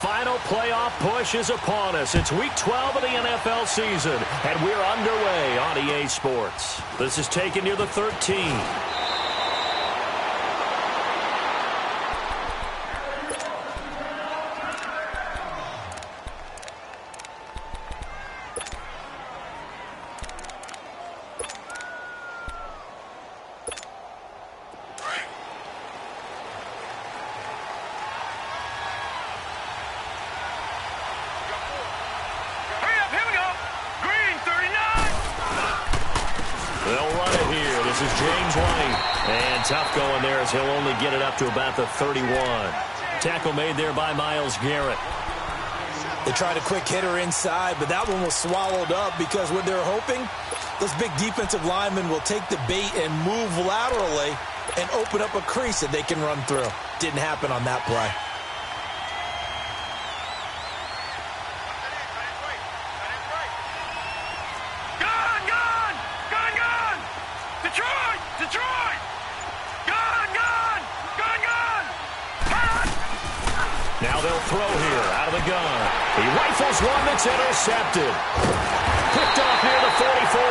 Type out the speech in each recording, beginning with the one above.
Final playoff push is upon us. It's Week 12 of the NFL season, and we're underway on EA Sports. This is taken near the 13. Tough going there as he'll only get it up to about the 31. Tackle made there by Myles Garrett. They tried a quick hitter inside, but that one was swallowed up because what they're hoping, those big defensive linemen will take the bait and move laterally and open up a crease that they can run through. Didn't happen on that play. Now they'll throw here out of the gun. He rifles one that's intercepted. Picked off near the 44.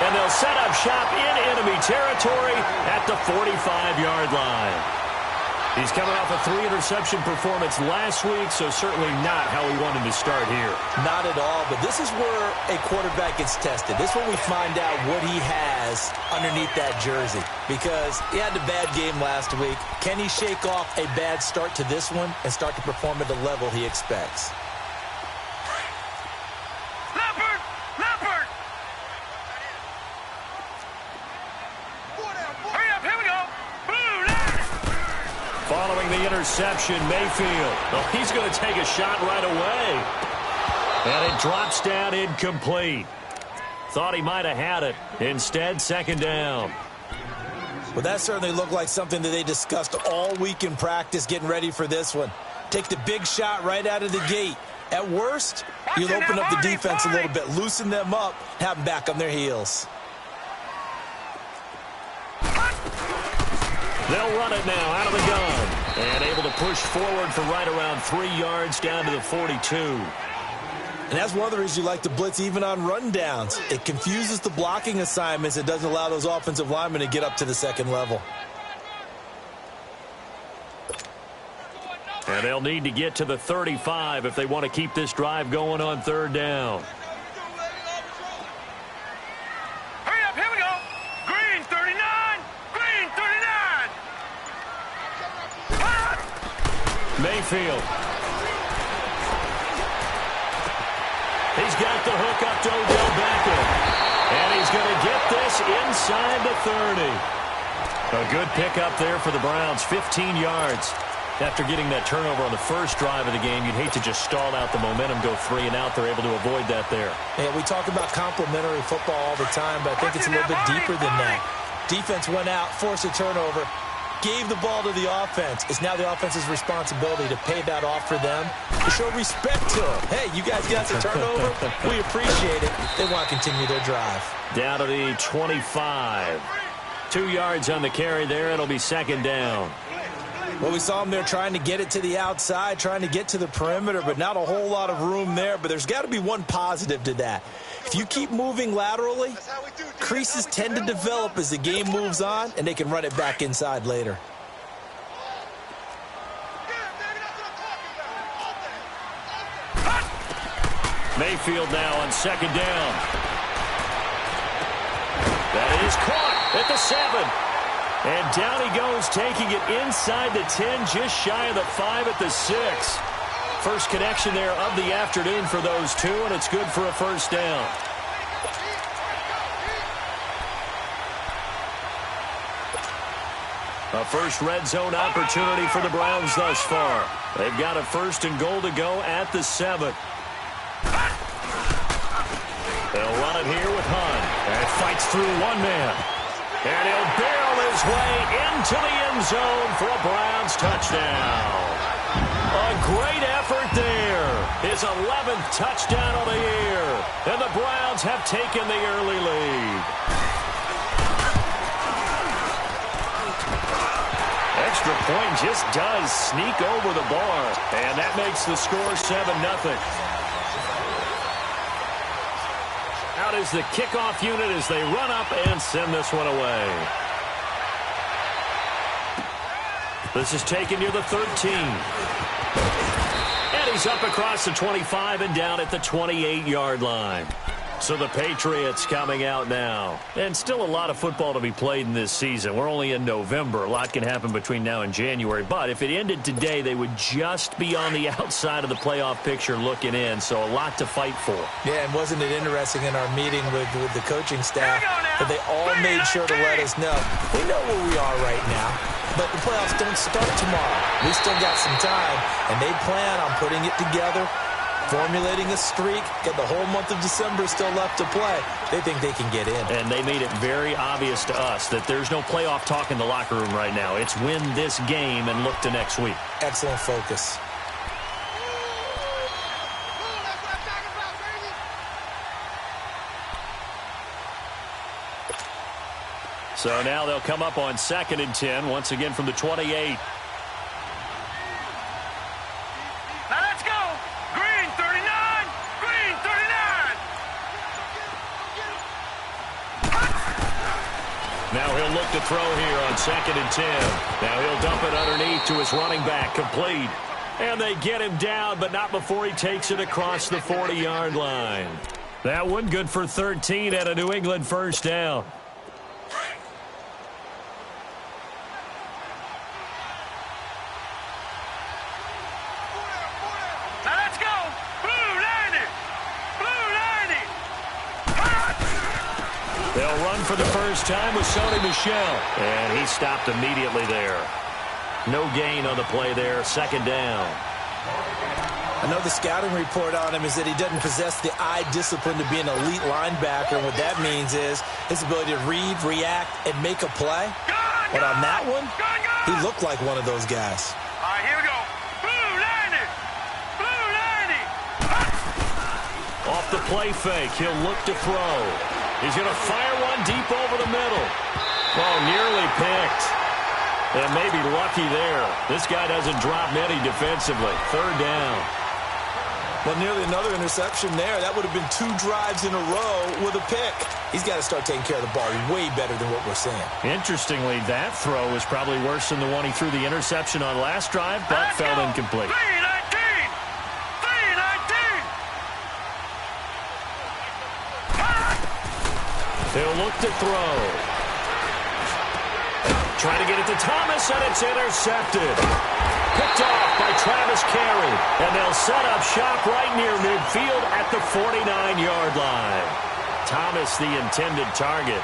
And they'll set up shop in enemy territory at the 45-yard line. He's coming off a 3-interception performance last week, so certainly not how he wanted to start here. Not at all, but this is where a quarterback gets tested. This is where we find out what he has underneath that jersey, because he had a bad game last week. Can he shake off a bad start to this one and start to perform at the level he expects? Following the interception, Mayfield. Well, he's going to take a shot right away. And it drops down incomplete. Thought he might have had it. Instead, second down. Well, that certainly looked like something that they discussed all week in practice getting ready for this one. Take the big shot right out of the gate. At worst, you'll open up the defense a little bit, loosen them up, have them back on their heels. They'll run it now out of the gun. And able to push forward for right around 3 yards down to the 42. And that's one of the reasons you like to blitz even on rundowns. It confuses the blocking assignments. It doesn't allow those offensive linemen to get up to the second level. And they'll need to get to the 35 if they want to keep this drive going on third down. Mayfield. He's got the hook up to Odell Beckham. And he's going to get this inside the 30. A good pickup there for the Browns, 15 yards. After getting that turnover on the first drive of the game, you'd hate to just stall out the momentum, go 3 and out. They're able to avoid that there. Yeah, we talk about complementary football all the time, but I think it's a little bit deeper than that. Defense went out, forced a turnover, gave the ball to the offense. It's now the offense's responsibility to pay that off for them, to show respect to them. Hey, you guys got the turnover. We appreciate it. They want to continue their drive. Down to the 25. 2 yards on the carry there. It'll be second down. Well, we saw them there trying to get it to the outside, trying to get to the perimeter, but not a whole lot of room there. But there's got to be one positive to that. If you keep moving laterally, creases tend to develop as the game moves on, and they can run it back inside later. Mayfield now on second down. That is caught at the 7. And down he goes, taking it inside the 10, just shy of the 5 at the 6. First connection there of the afternoon for those two, and it's good for a first down. A first red zone opportunity for the Browns thus far. They've got a first and goal to go at the 7. They'll run it here with Hunt. And fights through one man. And he'll barrel his way into the end zone for a Browns touchdown. A great effort there. His 11th touchdown of the year. And the Browns have taken the early lead. extra point just does sneak over the bar. And that makes the score 7-0. Out is the kickoff unit as they run up and send this one away. This is taken near the 13. And he's up across the 25 and down at the 28-yard line. So the Patriots coming out now. And still a lot of football to be played in this season. We're only in November. A lot can happen between now and January. But if it ended today, they would just be on the outside of the playoff picture looking in. So a lot to fight for. Yeah, and wasn't it interesting in our meeting with the coaching staff that they all made sure to let us know. We know where we are right now, but the playoffs don't start tomorrow. We still got some time, and they plan on putting it together, formulating a streak, got the whole month of December still left to play. They think they can get in. And they made it very obvious to us that there's no playoff talk in the locker room right now. It's win this game and look to next week. Excellent focus. So now they'll come up on 2nd and 10, once again from the 28. Now he'll look to throw here on 2nd and 10. Now he'll dump it underneath to his running back, complete. And they get him down, but not before he takes it across the 40-yard line. That one good for 13 at a New England first down. They'll run for the first time with Sony Michel. And he stopped immediately there. No gain on the play there. 2nd down. I know the scouting report on him is that he doesn't possess the eye discipline to be an elite linebacker. And what that means is his ability to read, react, and make a play. But on that one, he looked like one of those guys. All right, here we go. Blue 90. Blue 90. Off the play fake, he'll look to throw. He's going to fire one deep over the middle. Oh, nearly picked. And maybe lucky there. This guy doesn't drop many defensively. 3rd down. Well, nearly another interception there. That would have been 2 drives in a row with a pick. He's got to start taking care of the ball way better than what we're seeing. Interestingly, that throw was probably worse than the one he threw the interception on last drive, but fell incomplete. 319. He'll look to throw. Trying to get it to Thomas, and it's intercepted. Picked off by Travis Carey. And they'll set up shop right near midfield at the 49-yard line. Thomas, the intended target.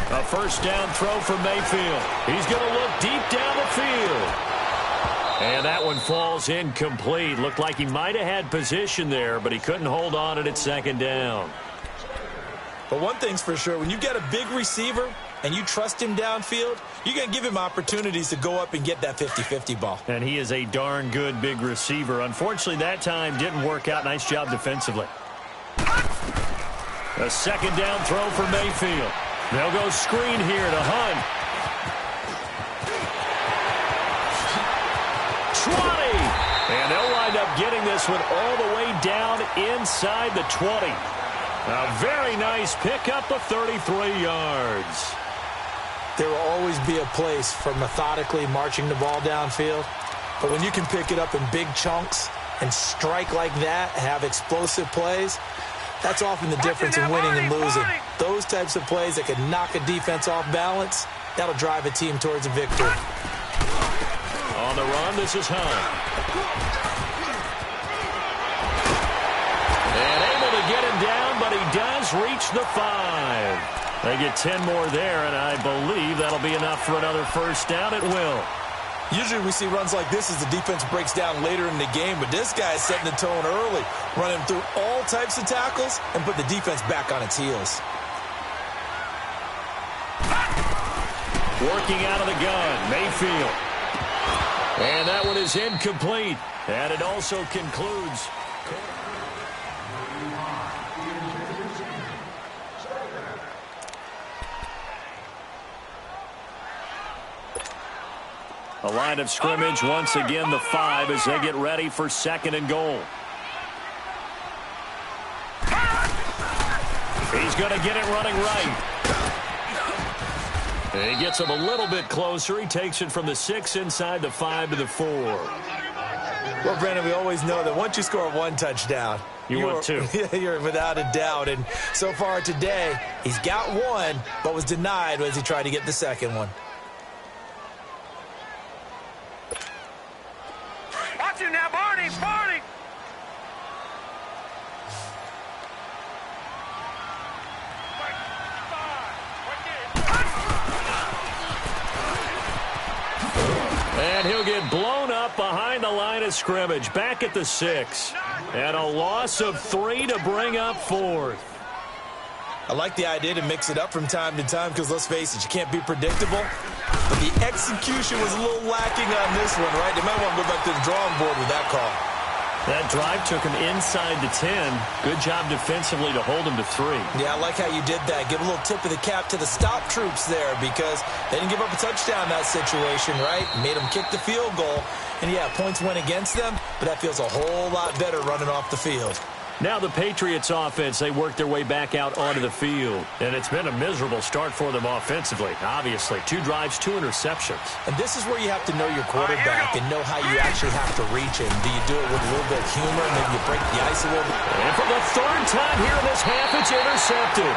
A first down throw for Mayfield. He's going to look deep down the field. And that one falls incomplete. Looked like he might have had position there, but he couldn't hold on it at 2nd down. But one thing's for sure, when you get a big receiver and you trust him downfield, you're going to give him opportunities to go up and get that 50-50 ball. And he is a darn good big receiver. Unfortunately, that time didn't work out. Nice job defensively. A 2nd down throw for Mayfield. They'll go screen here to Hunt. 20. And they'll wind up getting this one all the way down inside the 20. A very nice pickup of 33 yards. There will always be a place for methodically marching the ball downfield. But when you can pick it up in big chunks and strike like that, have explosive plays, that's often the difference in winning and losing. Those types of plays that can knock a defense off balance, that'll drive a team towards a victory. On the run, this is Hunt. And able to get him down, but he does reach the 5. They get 10 more there, and I believe that'll be enough for another first down. It will. Usually we see runs like this as the defense breaks down later in the game, but this guy is setting the tone early, running through all types of tackles and put the defense back on its heels. Working out of the gun, Mayfield. And that one is incomplete. And it also concludes. A line of scrimmage, once again the 5 as they get ready for 2nd and goal. He's going to get it running right. And he gets him a little bit closer. He takes it from the 6 inside the 5 to the 4. Well, Brandon, we always know that once you score 1 touchdown, want 2. You're without a doubt. And so far today, he's got 1, but was denied as he tried to get the 2nd one. Watch him now, Barney, Barney. And he'll get blown up behind the line of scrimmage. Back at the 6. And a loss of 3 to bring up 4th. I like the idea to mix it up from time to time because, let's face it, you can't be predictable. But the execution was a little lacking on this one, right? They might want to go back to the drawing board with that call. That drive took him inside the 10. Good job defensively to hold him to 3. Yeah, I like how you did that. Give a little tip of the cap to the stop troops there because they didn't give up a touchdown in that situation, right? Made them kick the field goal. And, yeah, points went against them, but that feels a whole lot better running off the field. Now the Patriots offense, they work their way back out onto the field. And it's been a miserable start for them offensively, obviously. 2 drives, 2 interceptions. And this is where you have to know your quarterback and know how you actually have to reach him. Do you do it with a little bit of humor? Maybe you break the ice a little bit? And for the 3rd time here in this half, it's intercepted.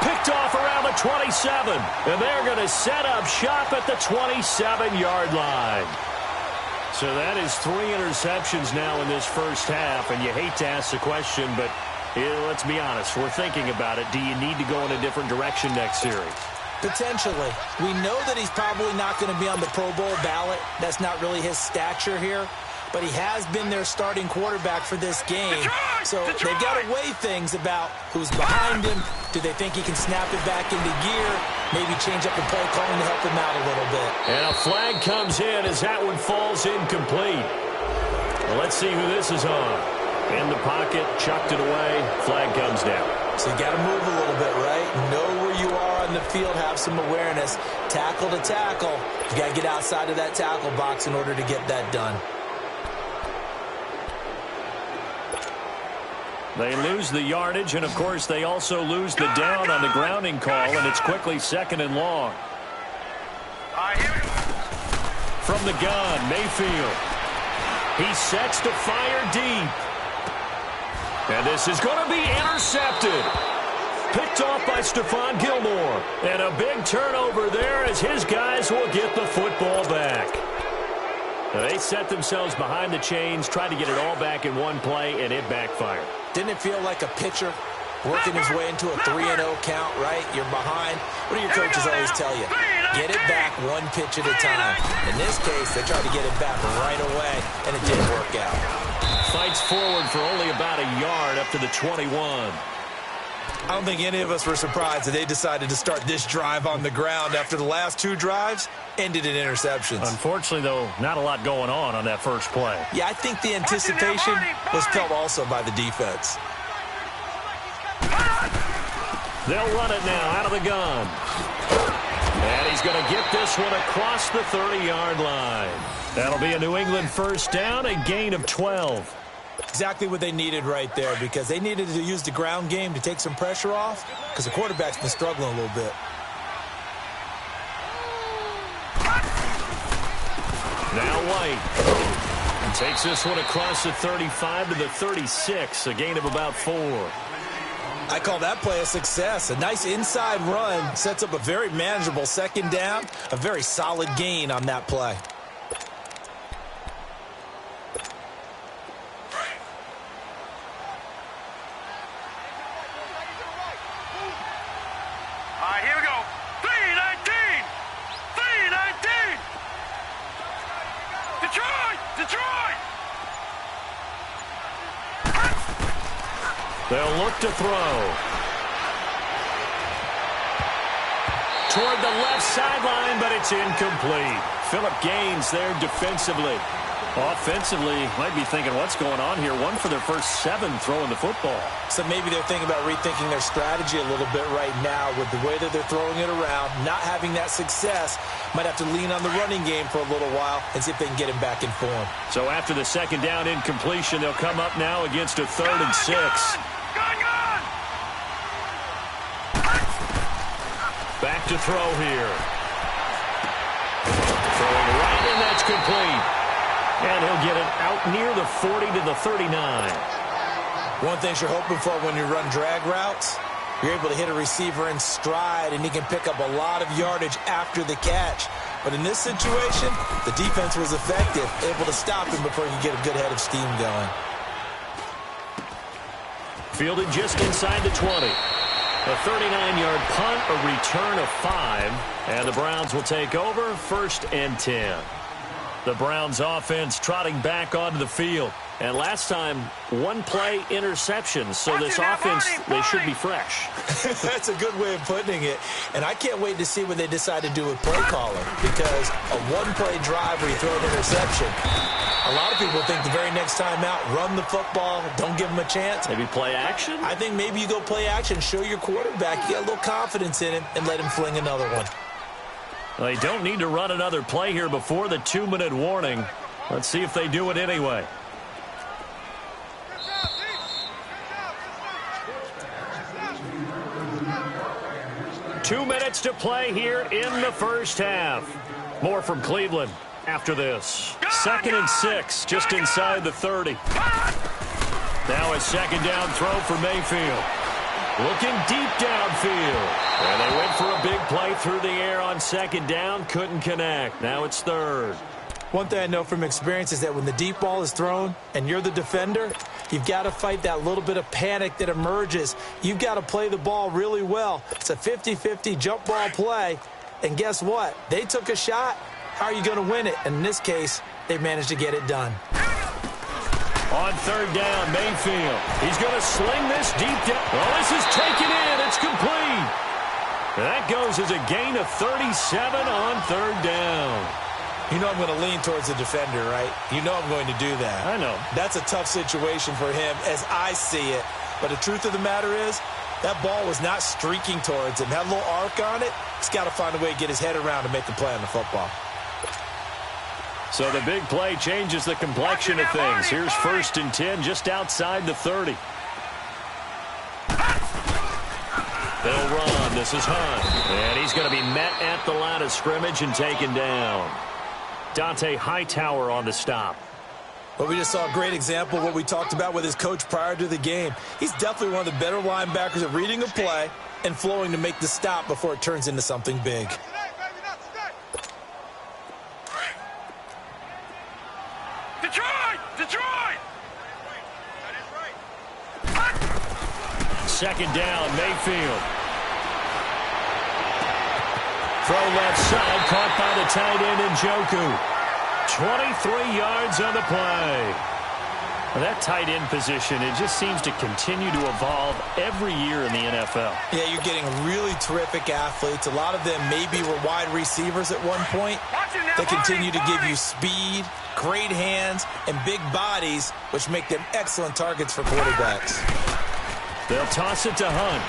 Picked off around the 27. And they're going to set up shop at the 27-yard line. So that is 3 interceptions now in this first half, and you hate to ask the question, but let's be honest, we're thinking about it. Do you need to go in a different direction next series? Potentially. We know that he's probably not going to be on the Pro Bowl ballot. That's not really his stature here, but he has been their starting quarterback for this game. So they've got to weigh things about who's behind him. Do they think he can snap it back into gear? Maybe change up the play calling to help him out a little bit. And a flag comes in as that one falls incomplete. Well, let's see who this is on. In the pocket, chucked it away, flag comes down. So you got to move a little bit, right? Know where you are on the field, have some awareness. Tackle to tackle. You got to get outside of that tackle box in order to get that done. They lose the yardage, and, of course, they also lose the down on the grounding call, and it's quickly 2nd and long. From the gun, Mayfield. He sets to fire deep. And this is going to be intercepted. Picked off by Stephon Gilmore. And a big turnover there as his guys will get the football back. They set themselves behind the chains, tried to get it all back in one play, and it backfired. Didn't it feel like a pitcher working his way into a 3-0 count, right? You're behind. What do your coaches always tell you? Get it back 1 pitch at a time. In this case, they tried to get it back right away, and it didn't work out. Fights forward for only about a yard up to the 21. I don't think any of us were surprised that they decided to start this drive on the ground after the last 2 drives ended in interceptions. Unfortunately, though, not a lot going on that first play. Yeah, I think the anticipation was felt also by the defense. They'll run it now out of the gun. And he's going to get this one across the 30-yard line. That'll be a New England first down, a gain of 12. Exactly what they needed right there because they needed to use the ground game to take some pressure off because the quarterback's been struggling a little bit. Now White takes this one across the 35 to the 36, a gain of about 4. I call that play a success. A nice inside run sets up a very manageable 2nd down, a very solid gain on that play. All right, here we go. 3-19. 3-19. Detroit! Detroit! They'll look to throw. toward the left sideline, but it's incomplete. Phillip Gaines there defensively. Offensively, might be thinking, what's going on here? 1 for their first 7 throwing the football. So maybe they're thinking about rethinking their strategy a little bit right now with the way that they're throwing it around, not having that success. Might have to lean on the running game for a little while and see if they can get him back in form. So after the second down incompletion, they'll come up now against a 3rd and 6. Back to throw here. Throwing right, and that's complete. And he'll get it out near the 40 to the 39. One thing you're hoping for when you run drag routes, you're able to hit a receiver in stride, and he can pick up a lot of yardage after the catch. But in this situation, the defense was effective, able to stop him before you get a good head of steam going. Fielded just inside the 20. A 39-yard punt, a return of 5, and the Browns will take over 1st and 10. The Browns offense trotting back onto the field. And last time, 1-play interception. So this offense, they should be fresh. That's a good way of putting it. And I can't wait to see what they decide to do with play calling. Because a 1-play drive where you throw an interception, a lot of people think the very next time out, run the football, don't give them a chance. Maybe play action? I think maybe you go play action, show your quarterback, you got a little confidence in him, and let him fling another one. Well, they don't need to run another play here before the 2-minute warning. Let's see if they do it anyway. Two minutes to play here in the first half. More from Cleveland after this. 2nd and 6, just inside the 30. Now a second down throw for Mayfield. Looking deep downfield. And they went for a big play through the air on second down. Couldn't connect. Now it's 3rd. One thing I know from experience is that when the deep ball is thrown and you're the defender, you've got to fight that little bit of panic that emerges. You've got to play the ball really well. It's a 50-50 jump ball play. And guess what? They took a shot. How are you going to win it? And in this case, they managed to get it done. On 3rd down, Mayfield. He's going to sling this deep down. Oh, this is taken in. It's complete. That goes as a gain of 37 on 3rd down. You know I'm going to lean towards the defender, right? You know I'm going to do that. I know. That's a tough situation for him as I see it. But the truth of the matter is, that ball was not streaking towards him. Had a little arc on it. He's got to find a way to get his head around to make the play on the football. So the big play changes the complexion of things. Here's 1st and 10 just outside the 30. They'll run. This is Hunt. And he's going to be met at the line of scrimmage and taken down. Dante Hightower on the stop. Well, we just saw a great example of what we talked about with his coach prior to the game. He's definitely one of the better linebackers at reading a play and flowing to make the stop before it turns into something big. Detroit! Second down, Mayfield. Throw left side, caught by the tight end Njoku. 23 yards on the play. Well, that tight end position, it just seems to continue to evolve every year in the NFL. Yeah, you're getting really terrific athletes. A lot of them maybe were wide receivers at one point. They continue to give you speed, great hands, and big bodies, which make them excellent targets for quarterbacks. They'll toss it to Hunt.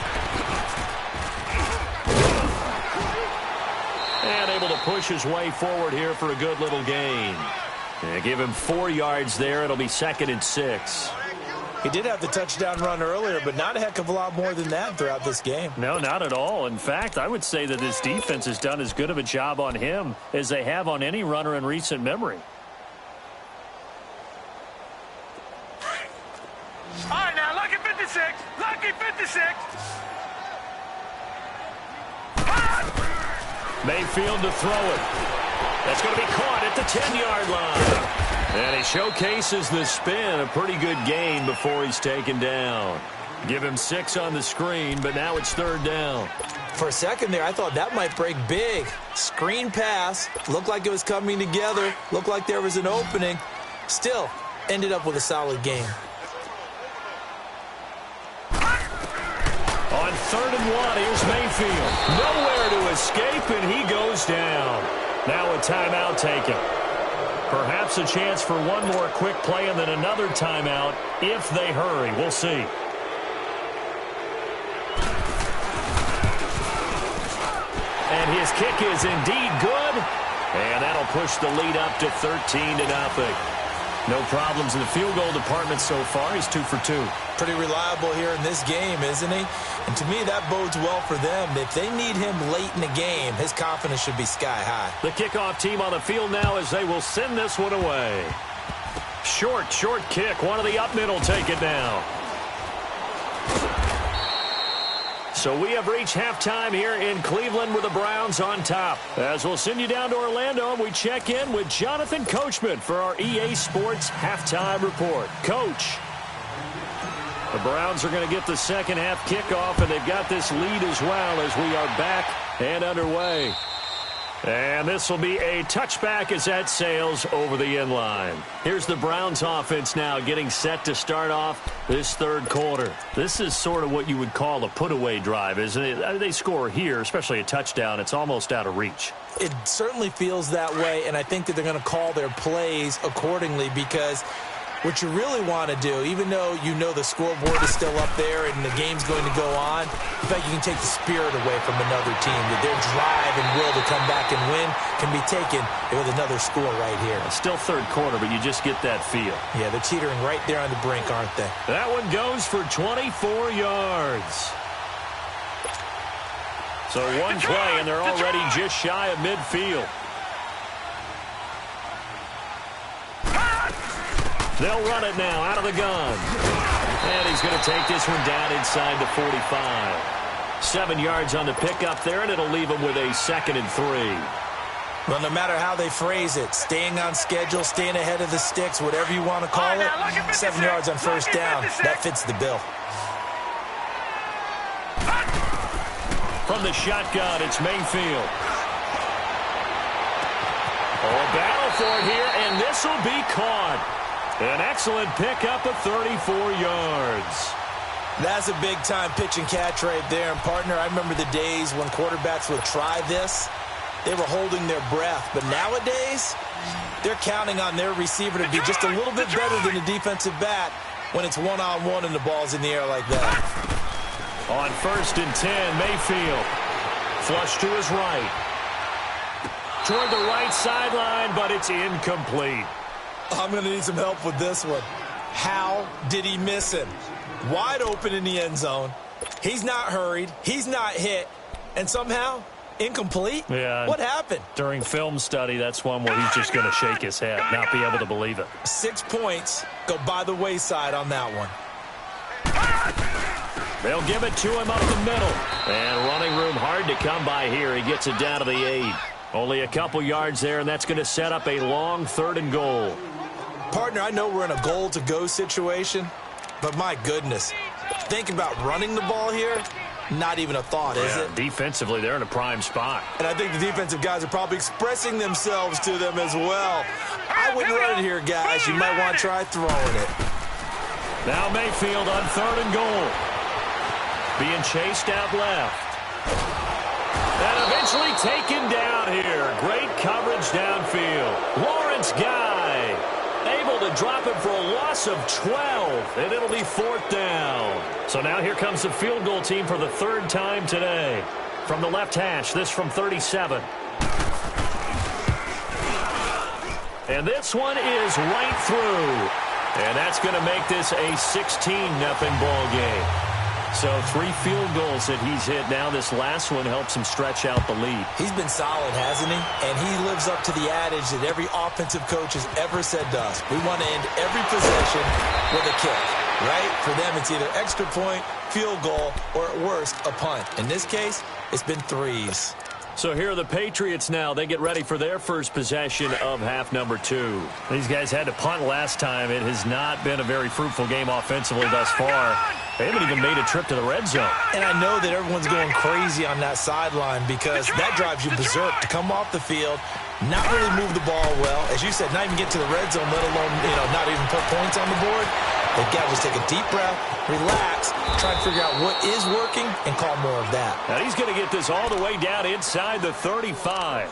And able to push his way forward here for a good little gain. They give him 4 yards there. It'll be 2nd and 6. He did have the touchdown run earlier, but not a heck of a lot more than that throughout this game. No, not at all. In fact, I would say that this defense has done as good of a job on him as they have on any runner in recent memory. All right, now, lucky 56. Lucky 56. Mayfield to throw it. That's going to be caught at the 10-yard line. And he showcases the spin. A pretty good gain before he's taken down. Give him 6 on the screen, but now it's 3rd down. For a second there, I thought that might break big. Screen pass. Looked like it was coming together. Looked like there was an opening. Still, ended up with a solid game. On 3rd and 1, here's Mayfield. Nowhere to escape, and he goes down. Now a timeout taken. Perhaps a chance for one more quick play and then another timeout if they hurry. We'll see. And his kick is indeed good. And that'll push the lead up to 13-0. No problems in the field goal department so far. He's 2 for 2. Pretty reliable here in this game, isn't he? And to me, that bodes well for them. If they need him late in the game, his confidence should be sky high. The kickoff team on the field now as they will send this one away. Short kick. One of the up men will take it now. So we have reached halftime here in Cleveland with the Browns on top. As we'll send you down to Orlando, and we check in with Jonathan Coachman for our EA Sports Halftime Report. Coach, the Browns are going to get the second half kickoff, and they've got this lead as well as we are back and underway. And this will be a touchback as that sails over the end line. Here's the Browns offense now getting set to start off this third quarter. This is sort of what you would call a put-away drive, isn't it? They score here, especially a touchdown. It's almost out of reach. It certainly feels that way, and I think that they're going to call their plays accordingly because what you really want to do, even though you know the scoreboard is still up there and the game's going to go on, in fact, you can take the spirit away from another team. That their drive and will to come back and win can be taken with another score right here. It's still third quarter, but you just get that feel. Yeah, they're teetering right there on the brink, aren't they? That one goes for 24 yards. So one play, and they're already just shy of midfield. They'll run it now out of the gun. And he's going to take this one down inside the 45. 7 yards on the pickup there, and it'll leave him with a 2nd and 3. Well, no matter how they phrase it, staying on schedule, staying ahead of the sticks, whatever you want to call it, 7 yards on first down, that fits the bill. From the shotgun, it's Mayfield. Oh, a battle for it here, and this will be caught. An excellent pickup of 34 yards. That's a big-time pitch and catch right there. And, partner, I remember the days when quarterbacks would try this. They were holding their breath. But nowadays, they're counting on their receiver to be just a little bit better than the defensive back when it's one-on-one and the ball's in the air like that. On 1st and 10, Mayfield. Flush to his right. Toward the right sideline, but it's incomplete. I'm going to need some help with this one. How did he miss him? Wide open in the end zone. He's not hurried. He's not hit. And somehow, incomplete? Yeah. What happened? During film study, that's one where he's just going to shake his head, not be able to believe it. 6 points go by the wayside on that one. They'll give it to him up the middle. And running room hard to come by here. He gets it down to the 8. Only a couple yards there, and that's going to set up a long 3rd and goal. Partner, I know we're in a goal-to-go situation, but my goodness, think about running the ball here, not even a thought, is it? Defensively, they're in a prime spot. And I think the defensive guys are probably expressing themselves to them as well. I wouldn't run it here, guys. You might want to try throwing it. Now Mayfield on 3rd and goal. Being chased out left. And eventually taken down here. Great coverage downfield. Lawrence Guy able to drop it for a loss of 12. And it'll be 4th down. So now here comes the field goal team for the 3rd time today. From the left hash, this from 37. And this one is right through. And that's going to make this a 16-0 ball game. So 3 field goals that he's hit now. This last one helps him stretch out the lead. He's been solid, hasn't he? And he lives up to the adage that every offensive coach has ever said to us. We want to end every possession with a kick, right? For them, it's either extra point, field goal, or at worst, a punt. In this case, it's been 3s. So here are the Patriots now. They get ready for their first possession of half number 2. These guys had to punt last time. It has not been a very fruitful game offensively thus far. They haven't even made a trip to the red zone. And I know that everyone's going crazy on that sideline because that drives you berserk to come off the field, not really move the ball well. As you said, not even get to the red zone, let alone, not even put points on the board. They've got to just take a deep breath, relax, try to figure out what is working, and call more of that. And he's going to get this all the way down inside the 35.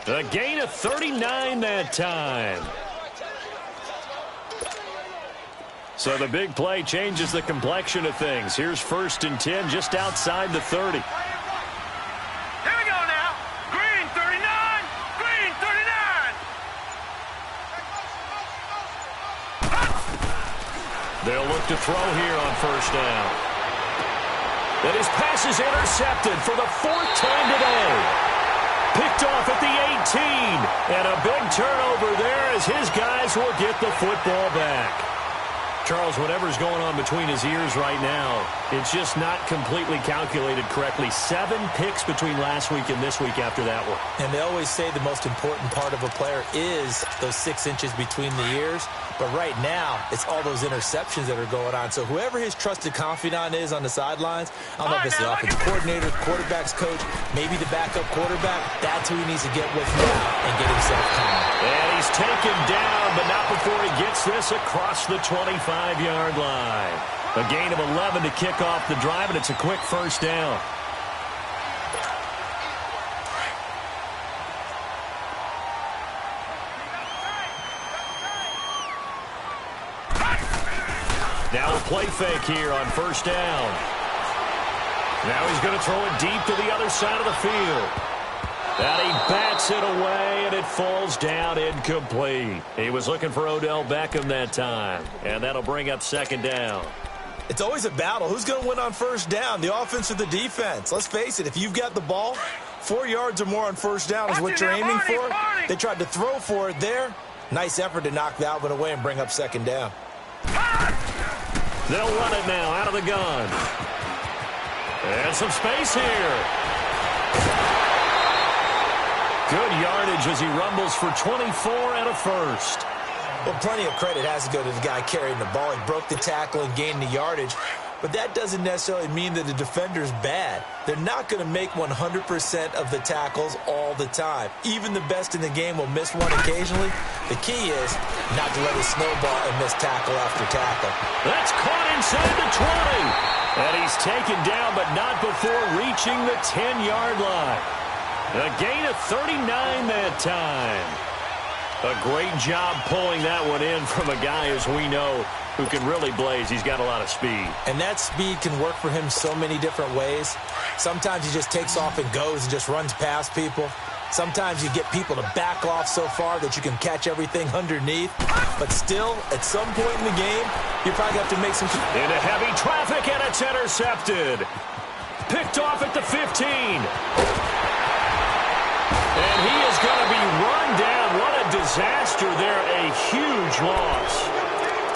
A gain of 39 that time. So the big play changes the complexion of things. Here's 1st and 10 just outside the 30. Here we go now. Green 39. Green 39. They'll look to throw here on 1st down. And his pass is intercepted for the 4th time today. Picked off at the 18. And a big turnover there as his guys will get the football back. Charles, whatever's going on between his ears right now, it's just not completely calculated correctly. 7 picks between last week and this week after that one. And they always say the most important part of a player is those 6 inches between the ears. But right now, it's all those interceptions that are going on. So whoever his trusted confidant is on the sidelines, I don't know if it's the offensive coordinator, quarterback's coach, maybe the backup quarterback, that's who he needs to get with now and get himself calm. And he's taken down, but not before he gets this across the 25-yard line. A gain of 11 to kick off the drive, and it's a quick 1st down. Now a play fake here on 1st down. Now he's going to throw it deep to the other side of the field. And he bats it away, and it falls down incomplete. He was looking for Odell Beckham that time, and that'll bring up 2nd down. It's always a battle. Who's going to win on 1st down, the offense or the defense? Let's face it, if you've got the ball, 4 yards or more on 1st down is what you're aiming for. They tried to throw for it there. Nice effort to knock that one away and bring up 2nd down. They'll run it now out of the gun. And some space here. Good yardage as he rumbles for 24 and a 1st. Well, plenty of credit has to go to the guy carrying the ball. He broke the tackle and gained the yardage. But that doesn't necessarily mean that the defender's bad. They're not going to make 100% of the tackles all the time. Even the best in the game will miss one occasionally. The key is not to let it snowball and miss tackle after tackle. That's caught inside the 20. And he's taken down, but not before reaching the 10-yard line. A gain of 39 that time. A great job pulling that one in from a guy, as we know, who can really blaze. He's got a lot of speed. And that speed can work for him so many different ways. Sometimes he just takes off and goes and just runs past people. Sometimes you get people to back off so far that you can catch everything underneath. But still, at some point in the game, you probably have to make some... Into heavy traffic, and it's intercepted. Picked off at the 15. And he is going to be run down. What a disaster there. A huge loss.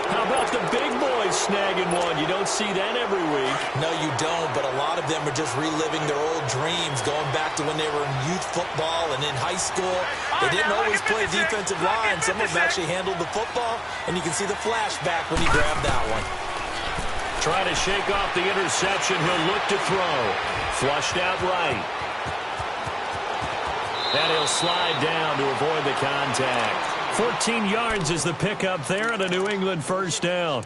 How about the big boys snagging one? You don't see that every week. No, you don't, but a lot of them are just reliving their old dreams, going back to when they were in youth football and in high school. They didn't always play defensive line. Some of them actually handled the football, and you can see the flashback when he grabbed that one. Trying to shake off the interception. He'll look to throw. Flushed out right. And he'll slide down to avoid the contact. 14 yards is the pickup there and a New England 1st down.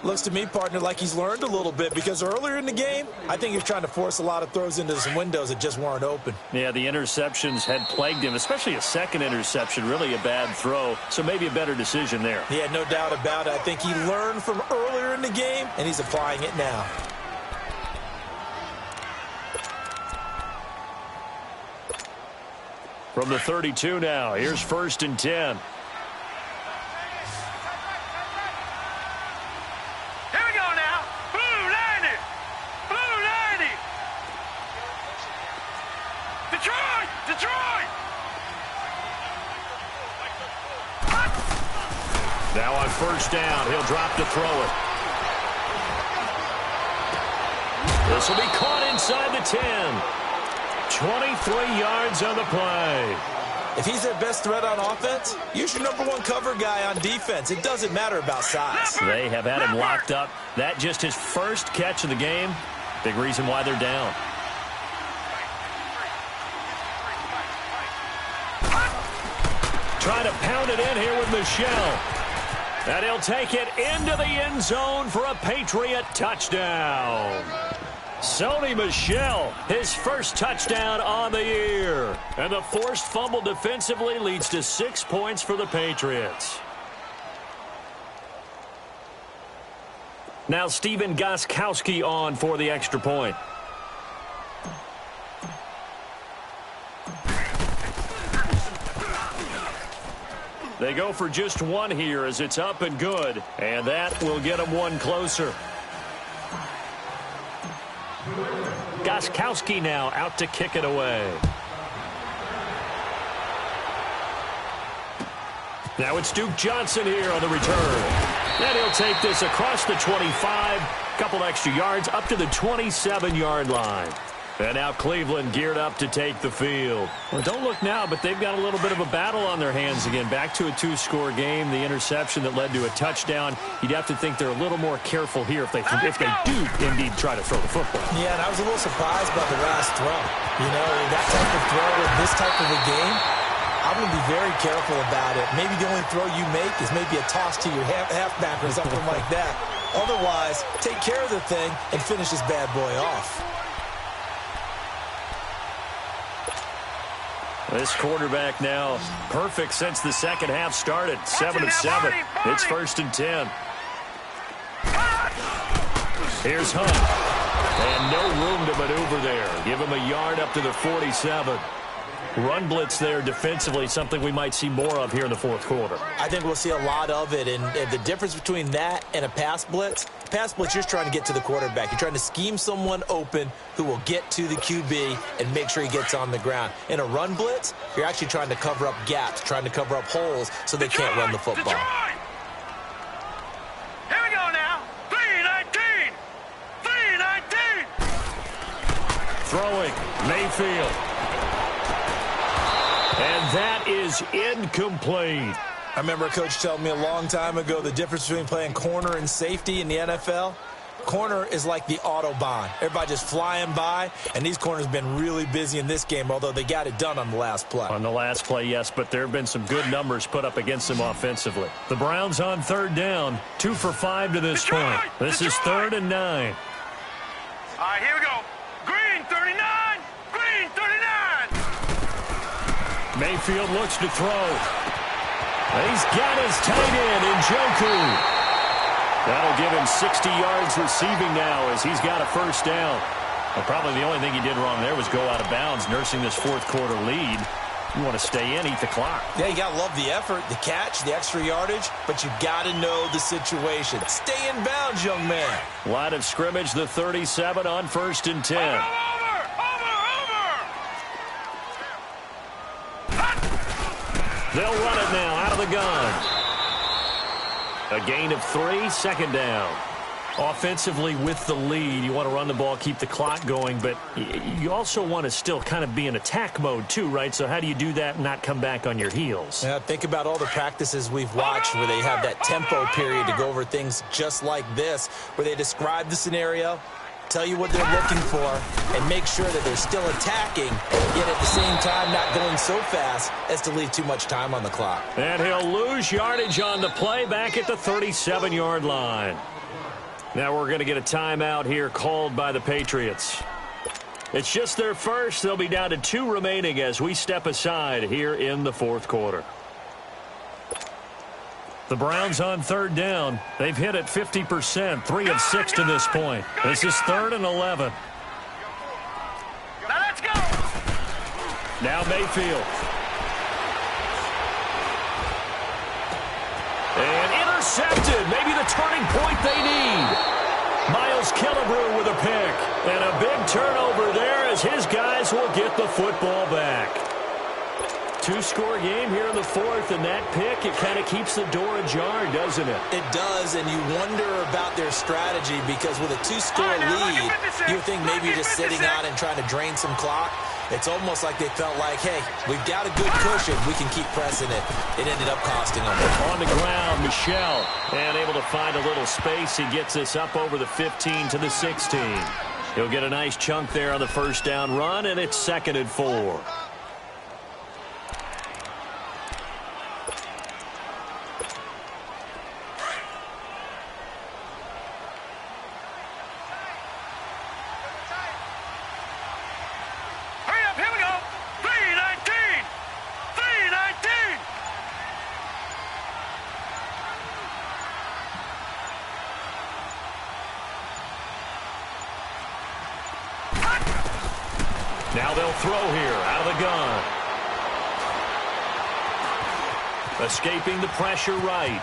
Looks to me, partner, like he's learned a little bit because earlier in the game, I think he was trying to force a lot of throws into some windows that just weren't open. Yeah, the interceptions had plagued him, especially a second interception, really a bad throw, so maybe a better decision there. Yeah, no doubt about it. I think he learned from earlier in the game, and he's applying it now. From the 32 now, here's 1st and 10. Now on 1st down, he'll drop to throw it. This will be caught inside the 10. 23 yards on the play. If he's their best threat on offense, use your #1 cover guy on defense. It doesn't matter about size. They have had him locked up. That just his first catch of the game. Big reason why they're down. Trying to pound it in here with Michelle. And he'll take it into the end zone for a Patriot touchdown. Sony Michel, his first touchdown on the year. And the forced fumble defensively leads to 6 points for the Patriots. Now Stephen Gostkowski on for the extra point. They go for just one here as it's up and good. And that will get them one closer. Gostkowski now out to kick it away. Now it's Duke Johnson here on the return. And he'll take this across the 25, couple extra yards up to the 27-yard line. And now Cleveland geared up to take the field. Well, don't look now, but they've got a little bit of a battle on their hands again. Back to a two-score game, the interception that led to a touchdown. You'd have to think they're a little more careful here if they do indeed try to throw the football. Yeah, and I was a little surprised by the last throw. You know, that type of throw in this type of a game, I'm going to be very careful about it. Maybe the only throw you make is maybe a toss to your halfback or something like that. Otherwise, take care of the thing and finish this bad boy off. This quarterback now perfect since the second half started. 7 of 7. It's 1st and 10. Here's Hunt. And no room to maneuver there. Give him a yard up to the 47. Run blitz there defensively, something we might see more of here in the fourth quarter. I think we'll see a lot of it, and the difference between that and a pass blitz, you're just trying to get to the quarterback. You're trying to scheme someone open who will get to the QB and make sure he gets on the ground. In a run blitz, you're actually trying to cover up gaps, trying to cover up holes so they can't run the football. Here we go now. 3-19. 3-19. Throwing, Mayfield. And that is incomplete. I remember a coach telling me a long time ago the difference between playing corner and safety in the NFL. Corner is like the Autobahn. Everybody just flying by, and these corners have been really busy in this game, although they got it done on the last play. On the last play, yes, but there have been some good numbers put up against them offensively. The Browns on 3rd down, 2 for 5 to this point. This is 3rd and 9. All right, here we go. Green 39. Green 39. Mayfield looks to throw. He's got his tight end, Njoku. That'll give him 60 yards receiving now as he's got a 1st down. Well, probably the only thing he did wrong there was go out of bounds, nursing this fourth quarter lead. You want to stay in, eat the clock. Yeah, you got to love the effort, the catch, the extra yardage, but you got to know the situation. Stay in bounds, young man. Line of scrimmage, the 37 on 1st and 10. Over. They'll run it now out of the gun. A gain of 3, 2nd down. Offensively with the lead, you want to run the ball, keep the clock going, but you also want to still kind of be in attack mode too, right? So how do you do that and not come back on your heels? Yeah, think about all the practices we've watched where they have that tempo period to go over things just like this, where they describe the scenario, tell you what they're looking for, and make sure that they're still attacking, yet at the same time not going so fast as to leave too much time on the clock. And he'll lose yardage on the play back at the 37-yard line. Now we're going to get a timeout here called by the Patriots. It's just their first. They'll be down to 2 remaining as we step aside here in the fourth quarter. The Browns on 3rd down. They've hit it 50%, 3 of 6 to this point. This is 3rd and 11. Now let's go. Now Mayfield. And intercepted. Maybe the turning point they need. Miles Killebrew with a pick. And a big turnover there as his guys will get the football back. 2-score game here in the fourth, and that pick, it kind of keeps the door ajar, doesn't it? It does, and you wonder about their strategy because with a 2-score lead, you think maybe you're just sitting out and trying to drain some clock. It's almost like they felt like, hey, we've got a good cushion. We can keep pressing it. It ended up costing them. On the ground, Michel, and able to find a little space. He gets us up over the 15 to the 16. He'll get a nice chunk there on the 1st down run, and it's 2nd and 4. Now they'll throw here out of the gun. Escaping the pressure right.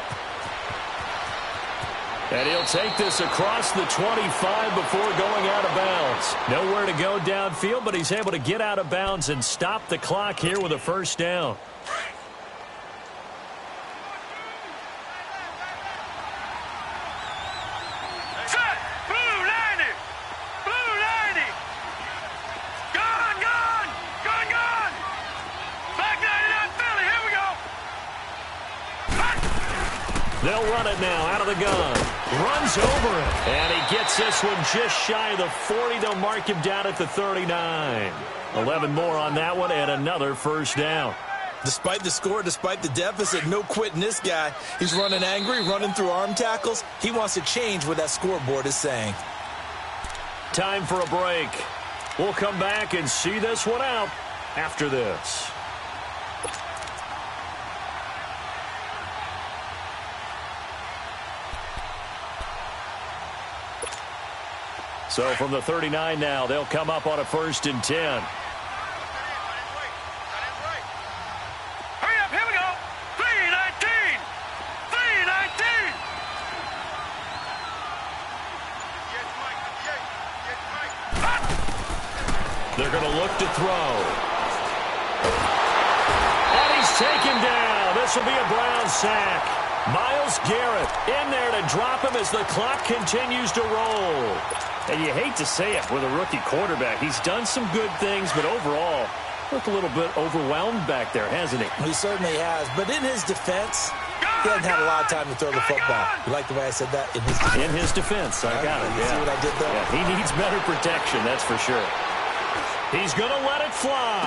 And he'll take this across the 25 before going out of bounds. Nowhere to go downfield, but he's able to get out of bounds and stop the clock here with a first down. They'll run it now out of the gun. Runs over it. And he gets this one just shy of the 40. They'll mark him down at the 39. 11 more on that one and another first down. Despite the score, despite the deficit, no quitting this guy. He's running angry, running through arm tackles. He wants to change what that scoreboard is saying. Time for a break. We'll come back and see this one out after this. So from the 39 now, they'll come up on a 1st and 10. Hurry up, here we go. 3-19. 3-19. They're going to look to throw. And he's taken down. This will be a Brown sack. Myles Garrett in there to drop him as the clock continues to roll. And you hate to say it with a rookie quarterback. He's done some good things, but overall, looked a little bit overwhelmed back there, hasn't he? He certainly has. But in his defense, he hasn't had a lot of time to throw the football. You like the way I said that? In his defense. In his defense. I got it. You see what I did there? Yeah, he needs better protection, that's for sure. He's going to let it fly.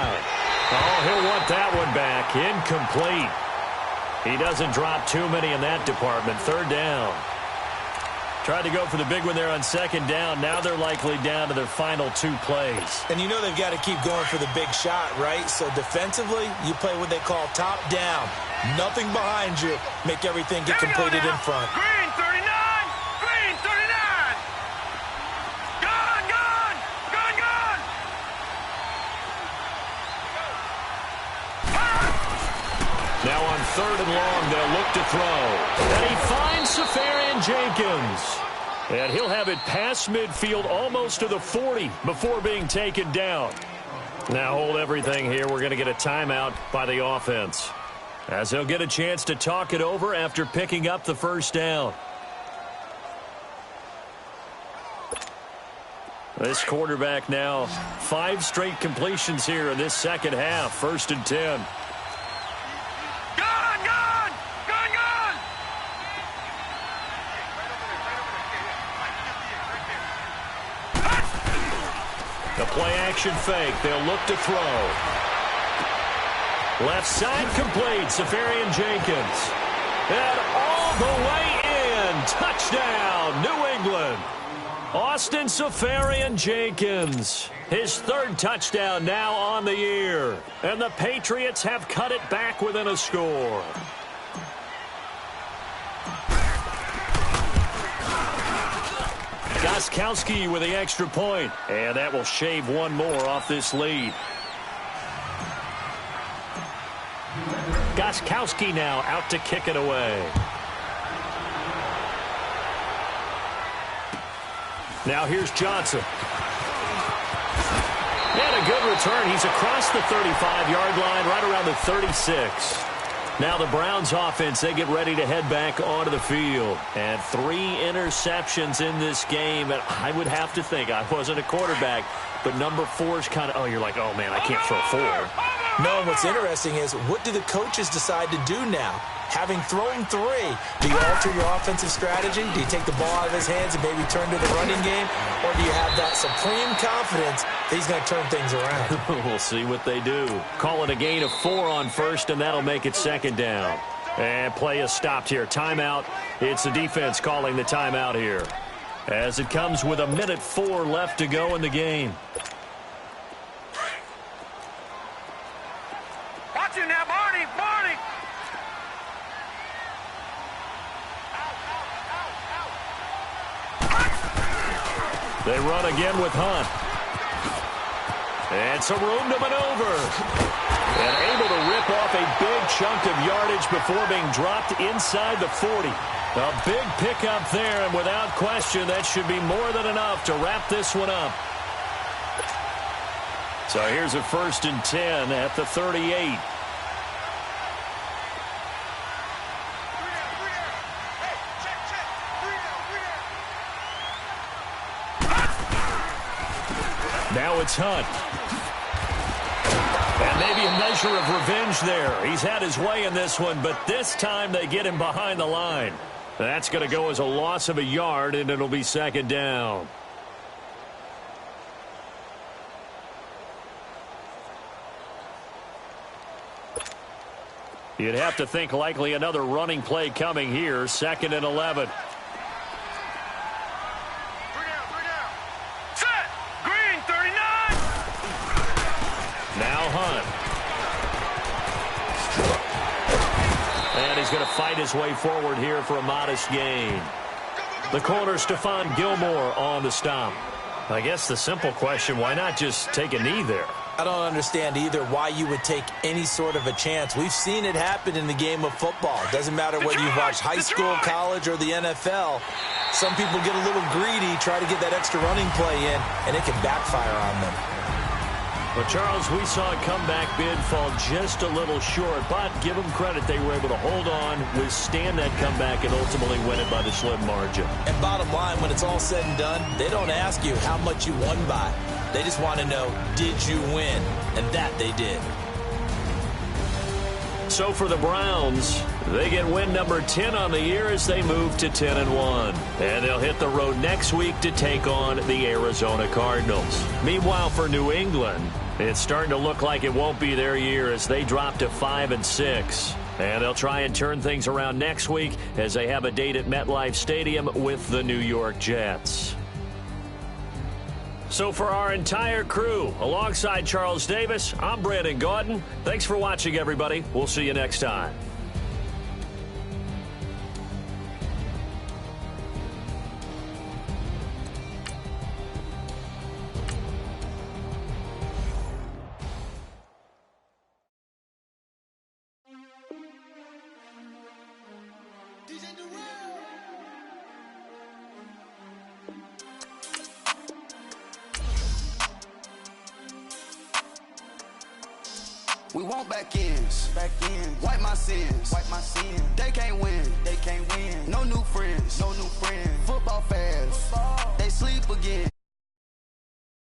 Oh, he'll want that one back. Incomplete. He doesn't drop too many in that department. 3rd down. Tried to go for the big one there on 2nd down. Now they're likely down to their final 2 plays. And you know they've got to keep going for the big shot, right? So defensively, you play what they call top down. Nothing behind you. Make everything get completed in front. Green 39. Green 39. Gun, gun. Gun, gun. Now on 3rd and long, they'll look to throw. And he finds Jenkins. And he'll have it past midfield almost to the 40 before being taken down. Now hold everything here. We're going to get a timeout by the offense, as they'll get a chance to talk it over after picking up the first down. This quarterback now 5 straight completions here in this second half. 1st and 10. The play-action fake. They'll look to throw. Left side complete. Safarian Jenkins. And all the way in. Touchdown, New England. Austin Safarian Jenkins. His 3rd touchdown now on the year. And the Patriots have cut it back within a score. Gostkowski with the extra point, and that will shave one more off this lead. Gostkowski now out to kick it away. Now here's Johnson. And a good return. He's across the 35-yard line, right around the 36. Now the Browns offense, they get ready to head back onto the field. And 3 interceptions in this game. And I would have to think, I wasn't a quarterback, but number 4 is kind of, oh, you're like, oh, man, I can't throw 4. No, and what's interesting is, what do the coaches decide to do now? Having thrown 3, do you alter your offensive strategy? Do you take the ball out of his hands and maybe turn to the running game? Or do you have that supreme confidence that he's going to turn things around? We'll see what they do. Call it a gain of 4 on 1st, and that'll make it 2nd down. And play is stopped here. Timeout. It's the defense calling the timeout here, as it comes with 1:04 left to go in the game. Watch it now, Barney, Barney. They run again with Hunt. And some room to maneuver. And able to rip off a big chunk of yardage before being dropped inside the 40. A big pickup there, and without question, that should be more than enough to wrap this one up. So here's a 1st and 10 at the 38. Now it's Hunt. And maybe a measure of revenge there. He's had his way in this one, but this time they get him behind the line. That's going to go as a loss of a yard, and it'll be 2nd down. You'd have to think likely another running play coming here. 2nd and 11. Set! Green, 39! Now Hunt. And he's going to fight his way forward here for a modest gain. The corner, Stephon Gilmore, on the stop. I guess the simple question, why not just take a knee there? I don't understand either why you would take any sort of a chance. We've seen it happen in the game of football. Doesn't matter whether you've watched high school, college, or the NFL. Some people get a little greedy, try to get that extra running play in, and it can backfire on them. Well, Charles, we saw a comeback bid fall just a little short, but give them credit, they were able to hold on, withstand that comeback, and ultimately win it by the slim margin. And bottom line, when it's all said and done, they don't ask you how much you won by. They just want to know, did you win? And that they did. So for the Browns, they get win number 10 on the year as they move to 10-1. And they'll hit the road next week to take on the Arizona Cardinals. Meanwhile, for New England, it's starting to look like it won't be their year as they drop to 5-6. And they'll try and turn things around next week as they have a date at MetLife Stadium with the New York Jets. So for our entire crew, alongside Charles Davis, I'm Brandon Gaudin. Thanks for watching, everybody. We'll see you next time. We want back ends. Wipe my sins. They can't win. No new friends.